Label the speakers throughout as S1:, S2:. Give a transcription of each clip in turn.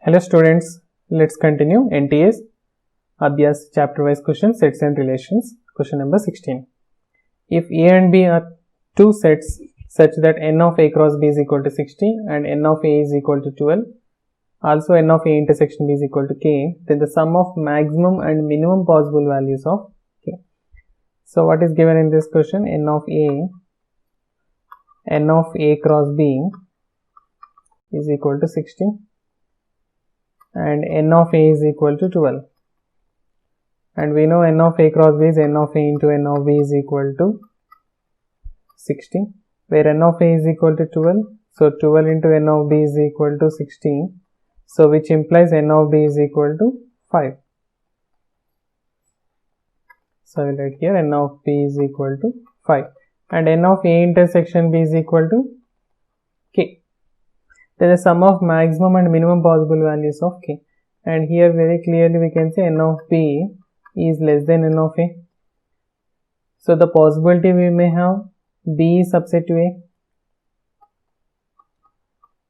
S1: Hello students, let's continue NTS Abhyas chapter wise questions, sets and relations. Question number 16. If A and B are two sets such that n of A cross B is equal to 60 and n of A is equal to 12, also n of A intersection B is equal to k, then the sum of maximum and minimum possible values of k. So what is given in this question? N of A cross B is equal to 60 and n of A is equal to 12, and we know n of A cross B is n of A into n of B is equal to 60, where n of A is equal to 12, so 12 into n of B is equal to 16, so which implies n of B is equal to 5. So I will write here n of B is equal to 5 and n of A intersection B is equal to k. Then the sum of maximum and minimum possible values of k, and here very clearly we can say n of B is less than n of A. So the possibility we may have B is subset to A.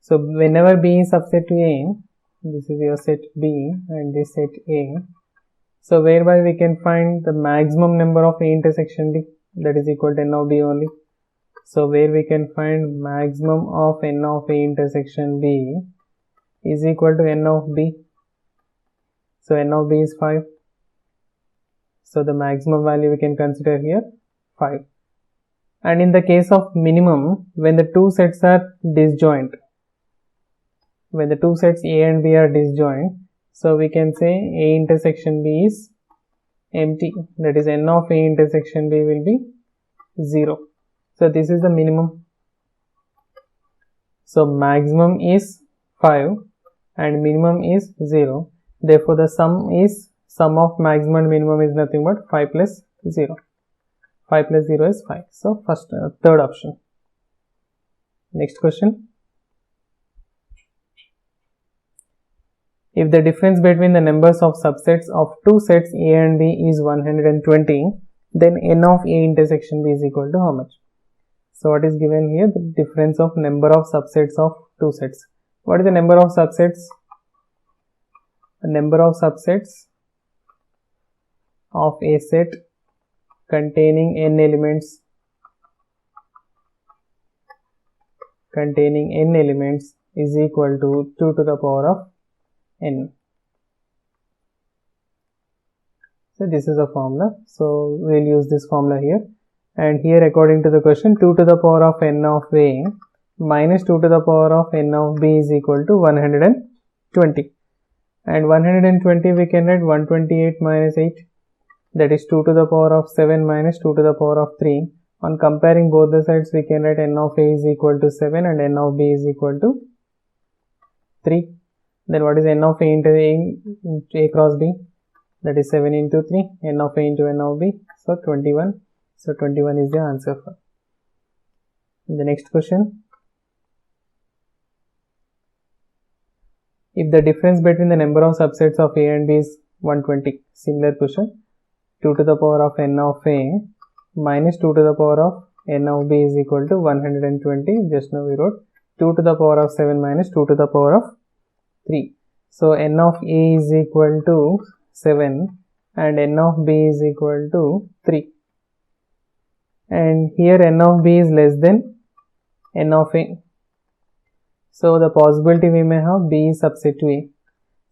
S1: So whenever B is subset to A, this is your set B and this set A, so whereby we can find the maximum number of A intersection B, that is equal to n of B only. So where we can find maximum of n of A intersection B is equal to n of B. So n of B is 5. So the maximum value we can consider here 5. And in the case of minimum, when the two sets are disjoint, when the two sets A and B are disjoint, so we can say A intersection B is empty, that is n of A intersection B will be 0. So this is the minimum. So maximum is 5 and minimum is 0. Therefore the sum of maximum and minimum is nothing but 5 plus 0. 5 plus 0 is 5. So third option. Next question. If the difference between the numbers of subsets of two sets A and B is 120, then n of A intersection B is equal to how much? So what is given here? The difference of number of subsets of two sets. What is the number of subsets? The number of subsets of a set containing n elements is equal to 2 to the power of n. So this is a formula. So we will use this formula here. And here according to the question, 2 to the power of n of A minus 2 to the power of n of B is equal to 120. And 120 we can write 128 minus 8, that is 2 to the power of 7 minus 2 to the power of 3. On comparing both the sides, we can write n of A is equal to 7 and n of B is equal to 3. Then what is n of A into A cross B? That is 7 into 3, n of A into n of B, so 21. So 21 is the answer for the next question. If the difference between the number of subsets of A and B is 120, similar question, 2 to the power of n of A minus 2 to the power of n of B is equal to 120. Just now we wrote 2 to the power of 7 minus 2 to the power of 3. So n of A is equal to 7 and n of B is equal to 3. And here n of B is less than n of A. So the possibility we may have B is subset to A.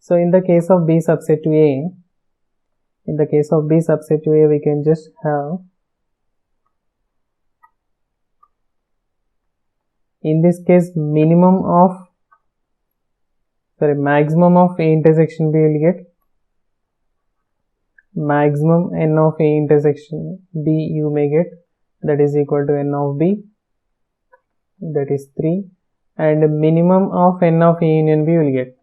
S1: So in the case of B subset to A, we can just have, in this case, maximum of A intersection B will get maximum n of A intersection B you may get, that is equal to n of B, that is 3, and minimum of n of A union B will get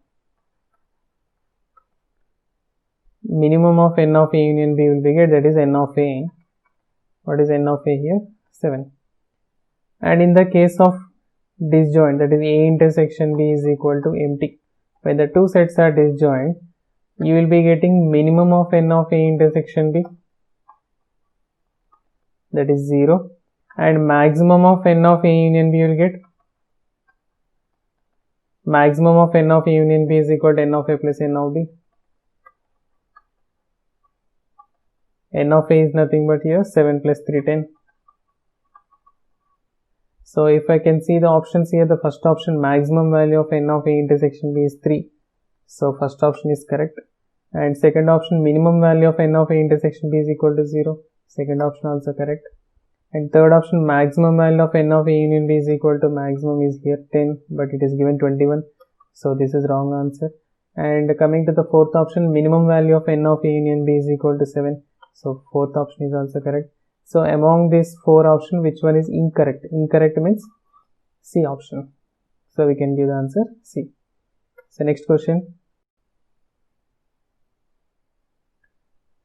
S1: that is n of A. What is n of A here? 7. And in the case of disjoint, that is A intersection B is equal to empty, when the two sets are disjoint, you will be getting minimum of n of A intersection B, that is 0, and maximum of n of A union B will get maximum of n of A union B is equal to n of A plus n of B. N of A is nothing but here 7 plus 3, 10. So if I can see the options here, the first option, maximum value of n of A intersection B is 3. So first option is correct. And second option, minimum value of n of A intersection B is equal to 0. Second option also correct. And third option, maximum value of n of A union B is equal to, maximum is here 10, but it is given 21. So this is wrong answer. And coming to the fourth option, minimum value of n of A union B is equal to 7. So fourth option is also correct. So among these four options, which one is incorrect? Incorrect means C option. So we can give the answer C. So next question.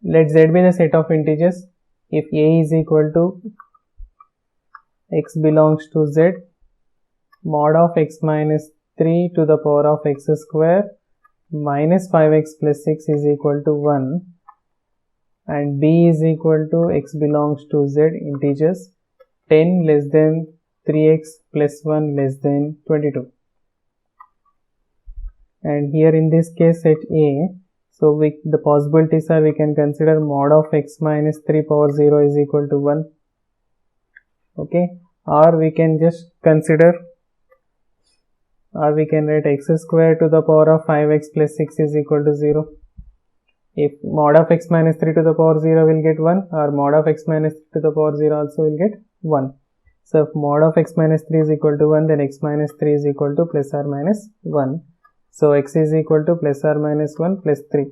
S1: Let Z be the set of integers. If A is equal to x belongs to Z, mod of x minus 3 to the power of x square minus 5x plus 6 is equal to 1, and B is equal to x belongs to Z integers 10 less than 3x plus 1 less than 22. And here in this case set A, so the possibilities are, we can consider mod of x minus 3 power 0 is equal to 1. Okay, or we can just consider, or we can write x square to the power of 5x plus 6 is equal to 0. If mod of x minus 3 to the power 0 will get 1, or mod of x minus 3 to the power 0 also will get 1. So if mod of x minus 3 is equal to 1, then x minus 3 is equal to plus or minus 1. So x is equal to plus or minus 1 plus 3.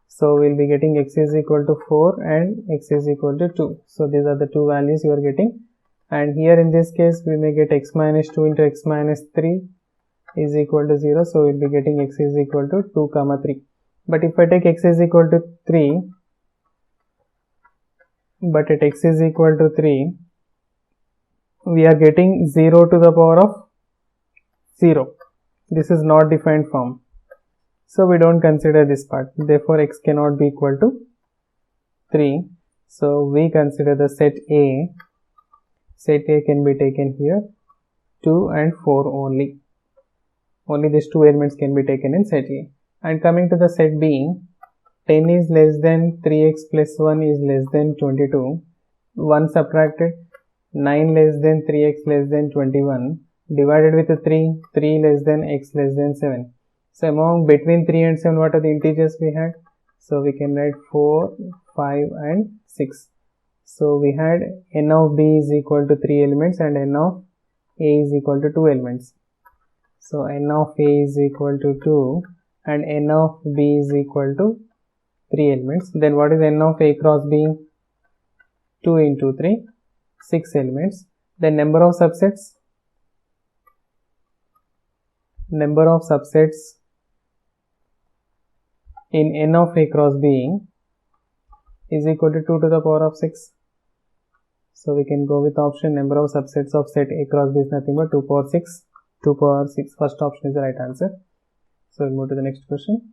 S1: So we'll be getting x is equal to 4 and x is equal to 2. So these are the two values you are getting. And here in this case, we may get x minus 2 into x minus 3 is equal to 0. So we'll be getting x is equal to 2 comma 3. But if I take x is equal to 3, but at x is equal to 3, we are getting 0 to the power of 0. This is not defined form. So we don't consider this part. Therefore, x cannot be equal to 3. So we consider the set A. Set A can be taken here 2 and 4 only. Only these two elements can be taken in set A. And coming to the set B, 10 is less than 3x plus 1 is less than 22. 1 subtracted, 9 less than 3x less than 21. Divided with 3, 3 less than x less than 7. So among between 3 and 7, what are the integers we had? So we can write 4, 5 and 6. So we had n of B is equal to 3 elements and n of A is equal to 2 elements. So n of A is equal to 2 and n of B is equal to 3 elements. Then what is n of A cross B? 2 into 3, 6 elements. Then number of subsets. Number of subsets in n of A cross B is equal to 2 to the power of 6. So we can go with option number of subsets of set A cross B is nothing but 2 power 6. 2 power 6. First option is the right answer. So we'll move to the next question.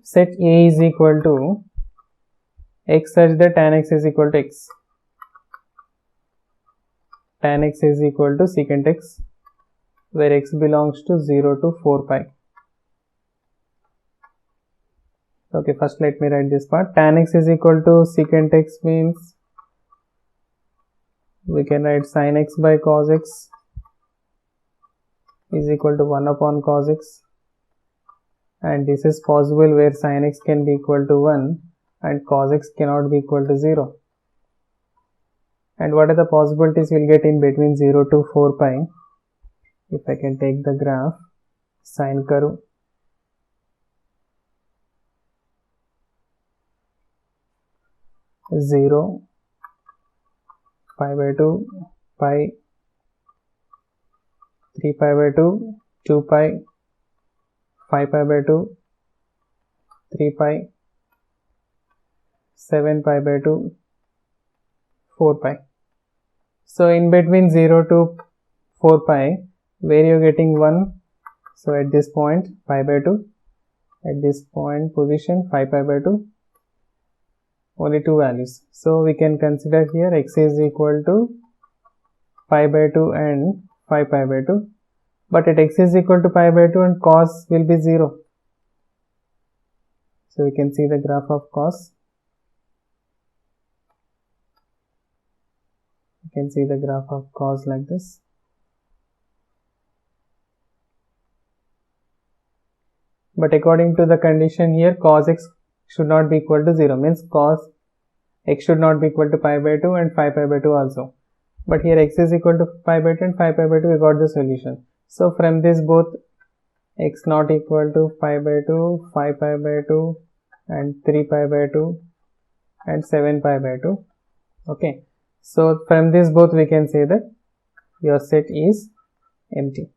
S1: Set A is equal to x such that tan x is equal to x. Tan x is equal to secant x, where x belongs to 0 to 4 pi. Okay, first let me write this part. Tan x is equal to secant x means we can write sin x by cos x is equal to 1 upon cos x, and this is possible where sin x can be equal to 1 and cos x cannot be equal to 0. And what are the possibilities we'll get in between 0 to 4 pi? If I can take the graph, sine curve, zero, pi by 2, pi, 3 pi by 2, 2 pi, 5 pi by 2, 3 pi, 7 pi by 2, 4 pi. So in between 0 to 4 pi, where you're getting 1, so at this point pi by 2, at this point position 5 pi by 2, only two values. So we can consider here x is equal to pi by 2 and 5 pi by 2, but at x is equal to pi by 2 and cos will be 0. So we can see the graph of cos. You can see the graph of cos like this. But according to the condition here, cos x should not be equal to 0, means cos x should not be equal to pi by 2 and 5 pi by 2 also. But here x is equal to pi by 2 and 5 pi by 2, we got the solution. So from this both x not equal to pi by 2, 5 pi by 2 and 3 pi by 2 and 7 pi by 2. Okay. So from this both we can say that your set is empty.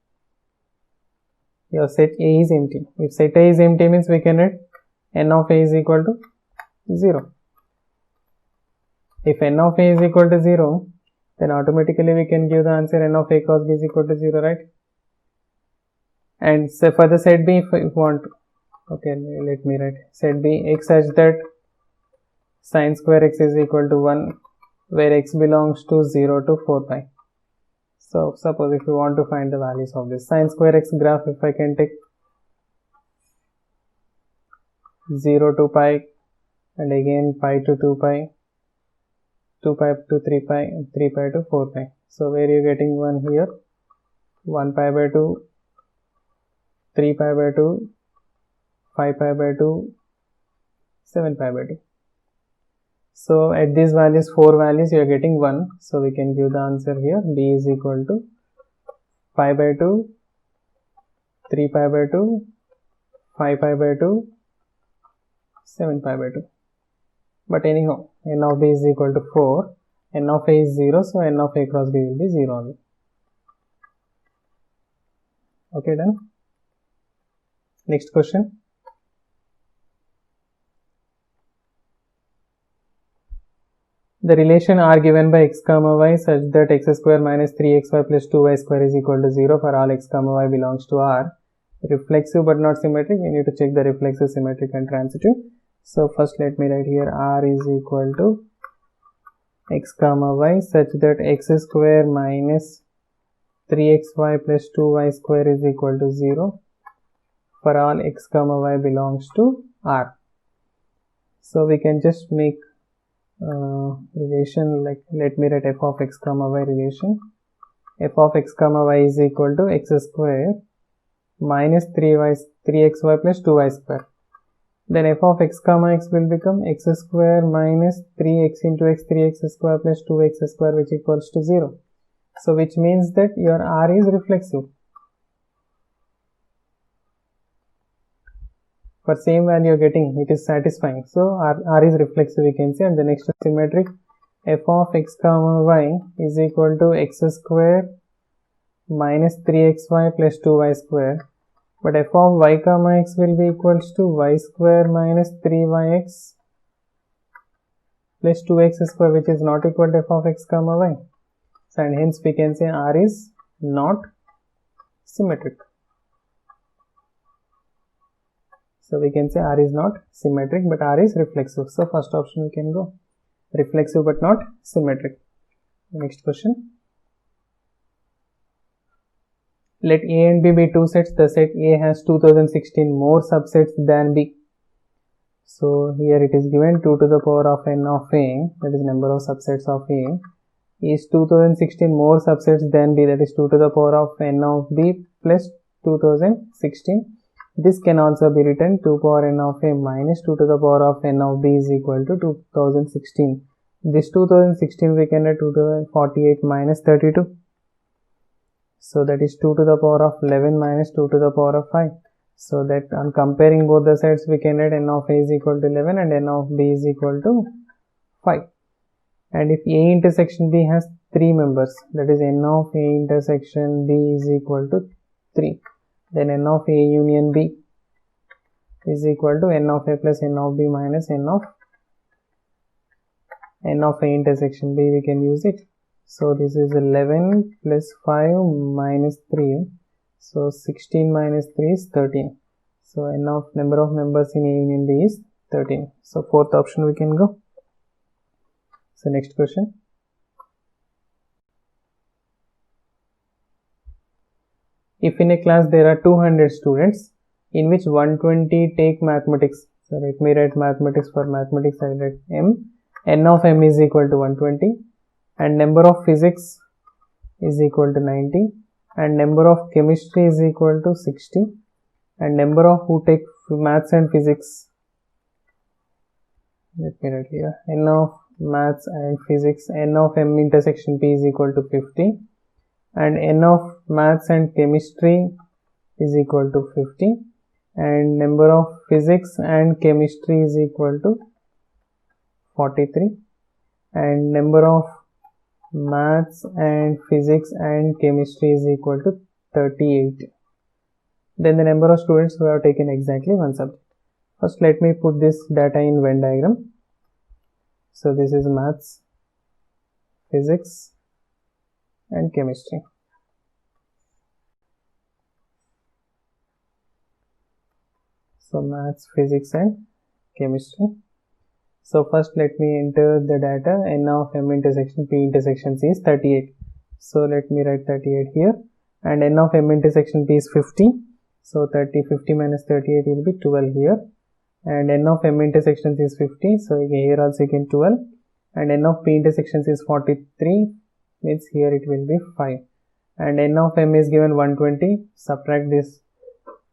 S1: Your set A is empty. If set A is empty means we can write n of A is equal to 0. If n of A is equal to 0, then automatically we can give the answer n of A cos B is equal to 0, right? And so for the set B, if you want, okay, let me write set B x such that sin square x is equal to 1, where x belongs to 0 to 4 pi. So suppose if you want to find the values of this sin square x graph, if I can take 0 to pi and again pi to 2 pi, 2 pi to 3 pi and 3 pi to 4 pi. So where you are getting 1 here, 1 pi by 2, 3 pi by 2, 5 pi by 2, 7 pi by 2. So at these values, 4 values, you are getting 1. So we can give the answer here. B is equal to pi by 2, 3 pi by 2, 5 pi by 2, 7 pi by 2. But anyhow, n of B is equal to 4. N of A is 0. So n of A cross B will be 0 only. Okay, done. Next question. The relation R given by x comma y such that x square minus 3xy plus 2y square is equal to 0 for all x comma y belongs to R. Reflexive but not symmetric. We need to check the reflexive, symmetric and transitive. So first let me write here R is equal to x comma y such that x square minus 3xy plus 2y square is equal to 0 for all x comma y belongs to R. So we can just make relation like, let me write f of x comma y relation. F of x comma y is equal to x square minus 3xy plus 2y square. Then f of x comma x will become x square minus 3x into x, 3x square plus 2x square, which equals to 0. So which means that your R is reflexive. For same value you're getting, it is satisfying. So R is reflexive, we can say. And the next is symmetric. F of x comma y is equal to x square minus 3xy plus 2y square. But f of y comma x will be equals to y square minus 3yx plus 2x square, which is not equal to f of x comma y. So and hence we can say R is not symmetric. So we can say R is not symmetric, but R is reflexive. So first option we can go. Reflexive but not symmetric. Next question. Let A and B be two sets. The set A has 2016 more subsets than B. So here it is given 2 to the power of n of A, that is number of subsets of A, is 2016 more subsets than B, that is 2 to the power of n of B plus 2016. This can also be written 2 power n of A minus 2 to the power of n of B is equal to 2016. This 2016 we can write 2 to the 48 minus 32. So that is 2 to the power of 11 minus 2 to the power of 5. So that on comparing both the sides we can write n of A is equal to 11 and n of B is equal to 5. And if A intersection B has 3 members, that is n of A intersection B is equal to 3. Then n of A union B is equal to n of A plus n of B minus n of A intersection B, we can use it. So this is 11 plus 5 minus 3. So 16 minus 3 is 13. So n of number of members in A union B is 13. So fourth option we can go. So next question. if in a class there are 200 students, in which 120 take mathematics, so let me write mathematics. For mathematics I write m, n of m is equal to 120, and number of physics is equal to 90, and number of chemistry is equal to 60, and number of who take maths and physics, let me write here, n of maths and physics, n of m intersection p is equal to 50, and n of maths and chemistry is equal to 50, and number of physics and chemistry is equal to 43, and number of maths and physics and chemistry is equal to 38. Then the number of students who have taken exactly one subject. First let me put this data in Venn diagram. So this is maths, physics and chemistry. So maths, physics and chemistry. So first let me enter the data. N of m intersection p intersection c is 38. So let me write 38 here, and n of m intersection p is 50. So 50 minus 38 will be 12 here, and n of m intersections is 50. So here also again 12, and n of p intersections is 43, means here it will be 5, and n of m is given 120. Subtract this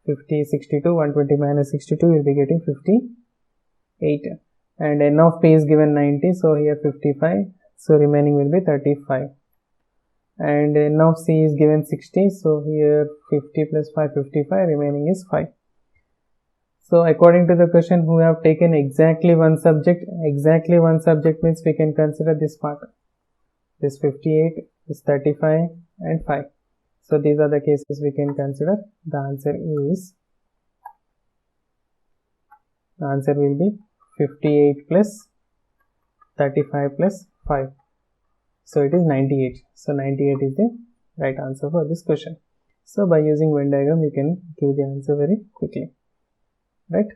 S1: 50, 62, 120 minus 62 will be getting 58, and n of p is given 90, so here 55, so remaining will be 35, and n of c is given 60, so here 50 plus 5, 55, remaining is 5. So according to the question, who have taken exactly one subject means we can consider this part, this 58, this 35 and 5. So these are the cases we can consider. The answer will be 58 plus 35 plus 5. So it is 98. So 98 is the right answer for this question. So by using Venn diagram, you can give the answer very quickly, right?